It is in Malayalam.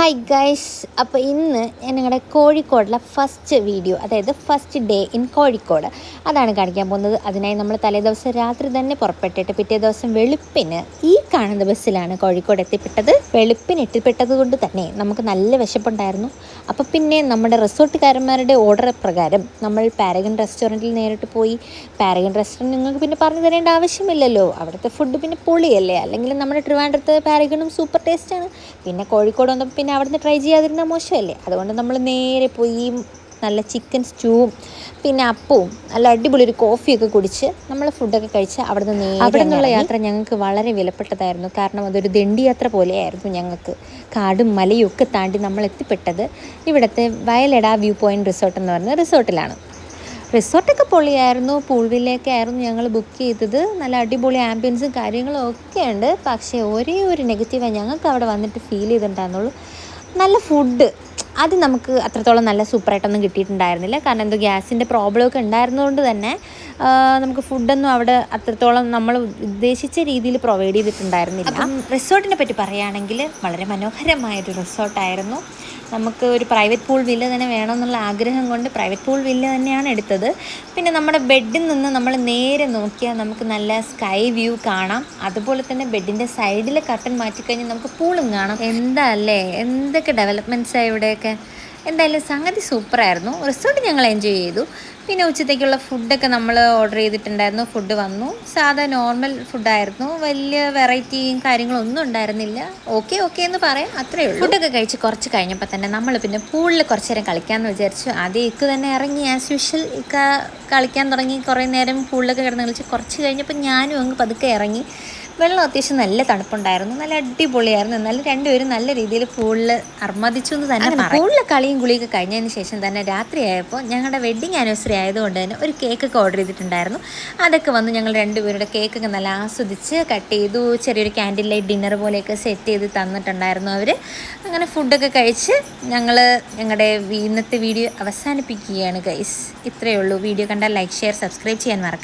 ഹായ് ഗൈസ്, അപ്പോൾ ഇന്ന് ഞാൻ ഞങ്ങളുടെ കോഴിക്കോടുള്ള ഫസ്റ്റ് വീഡിയോ, അതായത് ഫസ്റ്റ് ഡേ ഇൻ കോഴിക്കോട്, അതാണ് കാണിക്കാൻ പോകുന്നത്. അതിനായി നമ്മൾ തലേദിവസം രാത്രി തന്നെ പുറപ്പെട്ടിട്ട് പിറ്റേ ദിവസം വെളുപ്പിന് ഈ കാണുന്ന ബസ്സിലാണ് കോഴിക്കോട് എത്തിപ്പെട്ടത്. വെളുപ്പിന് എത്തിപ്പെട്ടത് കൊണ്ട് തന്നെ നമുക്ക് നല്ല വിശപ്പുണ്ടായിരുന്നു. അപ്പോൾ പിന്നെ നമ്മുടെ റിസോർട്ടുകാരന്മാരുടെ ഓർഡർ പ്രകാരം നമ്മൾ പാരഗൺ റെസ്റ്റോറൻറ്റിൽ നേരിട്ട് പോയി. പാരഗൺ റെസ്റ്റോറൻറ്റ് നിങ്ങൾക്ക് പിന്നെ പറഞ്ഞു തരേണ്ട ആവശ്യമില്ലല്ലോ, അവിടുത്തെ ഫുഡ് പിന്നെ പൊളിയല്ലേ. അല്ലെങ്കിൽ നമ്മുടെ ട്രിവാൻഡ്രത്ത് പാരഗണും സൂപ്പർ ടേസ്റ്റാണ്. പിന്നെ കോഴിക്കോട് വന്നപ്പോൾ പിന്നെ അവിടുന്ന് ട്രൈ ചെയ്യാതിരുന്ന മോശമല്ലേ. അതുകൊണ്ട് നമ്മൾ നേരെ പോയി നല്ല ചിക്കൻ സ്റ്റൂവും പിന്നെ അപ്പവും നല്ല അടിപൊളി ഒരു കോഫിയൊക്കെ കുടിച്ച് നമ്മൾ ഫുഡൊക്കെ കഴിച്ച് അവിടുന്ന് അവിടെ നിന്നുള്ള യാത്ര ഞങ്ങൾക്ക് വളരെ വിലപ്പെട്ടതായിരുന്നു. കാരണം അതൊരു ദണ്ഡി യാത്ര പോലെയായിരുന്നു. ഞങ്ങൾക്ക് കാടും മലയും ഒക്കെ താണ്ടി നമ്മൾ എത്തിപ്പെട്ടത് ഇവിടുത്തെ വയലട വ്യൂ പോയിൻറ്റ് റിസോർട്ട് എന്ന് പറയുന്ന റിസോർട്ടിലാണ്. റിസോർട്ടൊക്കെ പൊളിയായിരുന്നു. പൂൾ വില്ലയൊക്കെ ആയിരുന്നു ഞങ്ങൾ ബുക്ക് ചെയ്തത്. നല്ല അടിപൊളി ആംബിയൻസും കാര്യങ്ങളും ഒക്കെ ഉണ്ട്. പക്ഷേ ഒരേ ഒരു നെഗറ്റീവായി ഞങ്ങൾക്ക് അവിടെ വന്നിട്ട് ഫീൽ ചെയ്തിട്ടുണ്ടായിരുന്നുള്ളൂ. നല്ല ഫുഡ് അത് നമുക്ക് അത്രത്തോളം നല്ല സൂപ്പറായിട്ടൊന്നും കിട്ടിയിട്ടുണ്ടായിരുന്നില്ല. കാരണം എന്തോ ഗ്യാസിൻ്റെ പ്രോബ്ലമൊക്കെ ഉണ്ടായിരുന്നതുകൊണ്ട് തന്നെ നമുക്ക് ഫുഡൊന്നും അവിടെ അത്രത്തോളം നമ്മൾ ഉദ്ദേശിച്ച രീതിയിൽ പ്രൊവൈഡ് ചെയ്തിട്ടുണ്ടായിരുന്നില്ല. അപ്പം റിസോർട്ടിനെ പറ്റി പറയുകയാണെങ്കിൽ വളരെ മനോഹരമായൊരു റിസോർട്ടായിരുന്നു. നമുക്ക് ഒരു പ്രൈവറ്റ് പൂൾ വില്ല തന്നെ വേണമെന്നുള്ള ആഗ്രഹം കൊണ്ട് പ്രൈവറ്റ് പൂൾ വില്ല തന്നെയാണ് എടുത്തത്. പിന്നെ നമ്മുടെ ബെഡിൽ നിന്ന് നമ്മൾ നേരെ നോക്കിയാൽ നമുക്ക് നല്ല സ്കൈ വ്യൂ കാണാം. അതുപോലെ തന്നെ ബെഡിൻ്റെ സൈഡിൽ കർട്ടൻ മാറ്റിക്കഴിഞ്ഞാൽ നമുക്ക് പൂളും കാണാം. എന്താ അല്ലേ, എന്തൊക്കെ ഡെവലപ്മെൻറ്റ്സാണ് ഇവിടെയൊക്കെ. എന്തായാലും സംഗതി സൂപ്പറായിരുന്നു. റിസോർട്ട് ഞങ്ങൾ എൻജോയ് ചെയ്തു. പിന്നെ ഉച്ചത്തേക്കുള്ള ഫുഡൊക്കെ നമ്മൾ ഓർഡർ ചെയ്തിട്ടുണ്ടായിരുന്നു. ഫുഡ് വന്നു. സാധാ നോർമൽ ഫുഡായിരുന്നു. വലിയ വെറൈറ്റിയും കാര്യങ്ങളൊന്നും ഉണ്ടായിരുന്നില്ല. ഓക്കെ എന്ന് പറയാം, അത്രയേ ഉള്ളൂ. ഫുഡൊക്കെ കഴിച്ച് കുറച്ച് കഴിഞ്ഞപ്പോൾ തന്നെ നമ്മൾ പിന്നെ പൂളിൽ കുറച്ച് നേരം കളിക്കാമെന്ന് വിചാരിച്ചു. ആദ്യം ഇക്ക് തന്നെ ഇറങ്ങി ആസ് യൂഷ്വൽ ഇക്ക കളിക്കാൻ തുടങ്ങി. കുറേ നേരം പൂളിലൊക്കെ കിടന്ന് കളിച്ച് കുറച്ച് കഴിഞ്ഞപ്പോൾ ഞാനും അങ്ങ് പതുക്കെ ഇറങ്ങി. വെള്ളം അത്യാവശ്യം നല്ല തണുപ്പുണ്ടായിരുന്നു. നല്ല അടിപൊളിയായിരുന്നു. എന്നാലും രണ്ടുപേരും നല്ല രീതിയിൽ പൂളിൽ അർമ്മതിച്ചു എന്ന് തന്നെ പറയാം. പൂളിലെ കളിയും കുളിയൊക്കെ കഴിഞ്ഞതിന് ശേഷം തന്നെ രാത്രിയായപ്പോൾ ഞങ്ങളുടെ വെഡ്ഡിങ് ആനിവേഴ്സറി ആയതുകൊണ്ട് തന്നെ ഒരു കേക്കൊക്കെ ഓർഡർ ചെയ്തിട്ടുണ്ടായിരുന്നു. അതൊക്കെ വന്ന് ഞങ്ങൾ രണ്ടുപേരുടെ കേക്കൊക്കെ നല്ല ആസ്വദിച്ച് കട്ട് ചെയ്തു. ചെറിയൊരു ക്യാൻഡിൽ ലൈറ്റ് ഡിന്നർ പോലെയൊക്കെ സെറ്റ് ചെയ്ത് തന്നിട്ടുണ്ടായിരുന്നു അവർ. അങ്ങനെ ഫുഡൊക്കെ കഴിച്ച് ഞങ്ങൾ ഞങ്ങളുടെ ഇന്നത്തെ വീഡിയോ അവസാനിപ്പിക്കുകയാണ് ഗൈസ്. ഇത്രയേ ഉള്ളൂ. വീഡിയോ കണ്ടാൽ ലൈക്ക്, ഷെയർ, സബ്സ്ക്രൈബ് ചെയ്യാൻ മറക്കരുത്.